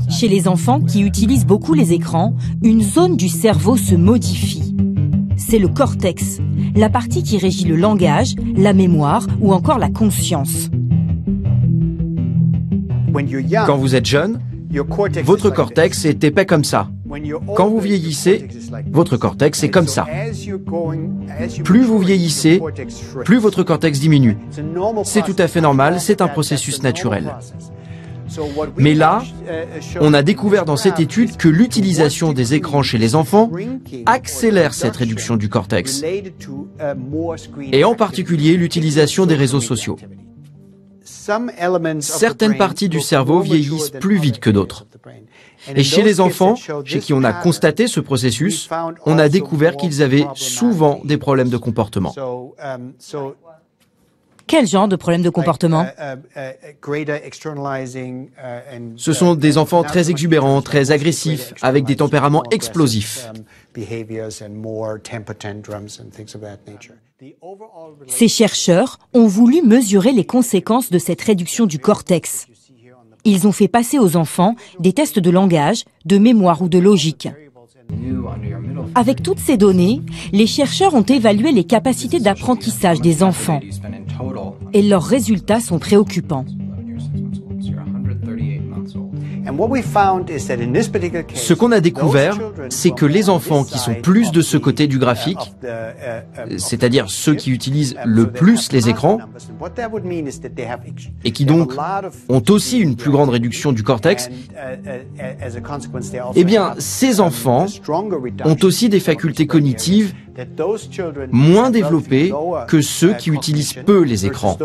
Chez les enfants qui utilisent beaucoup les écrans, une zone du cerveau se modifie. C'est le cortex, la partie qui régit le langage, la mémoire ou encore la conscience. Quand vous êtes jeune, votre cortex est épais comme ça. Quand vous vieillissez, votre cortex est comme ça. Plus vous vieillissez, plus votre cortex diminue. C'est tout à fait normal, c'est un processus naturel. Mais là, on a découvert dans cette étude que l'utilisation des écrans chez les enfants accélère cette réduction du cortex, et en particulier l'utilisation des réseaux sociaux. Certaines parties du cerveau vieillissent plus vite que d'autres. Et chez les enfants, chez qui on a constaté ce processus, on a découvert qu'ils avaient souvent des problèmes de comportement. Quel genre de problème de comportement? Ce sont des enfants très exubérants, très agressifs, avec des tempéraments explosifs. Ces chercheurs ont voulu mesurer les conséquences de cette réduction du cortex. Ils ont fait passer aux enfants des tests de langage, de mémoire ou de logique. Avec toutes ces données, les chercheurs ont évalué les capacités d'apprentissage des enfants. Et leurs résultats sont préoccupants. Ce qu'on a découvert, c'est que les enfants qui sont plus de ce côté du graphique, c'est-à-dire ceux qui utilisent le plus les écrans, et qui donc ont aussi une plus grande réduction du cortex, eh bien, ces enfants ont aussi des facultés cognitives moins développées que ceux qui utilisent peu les écrans.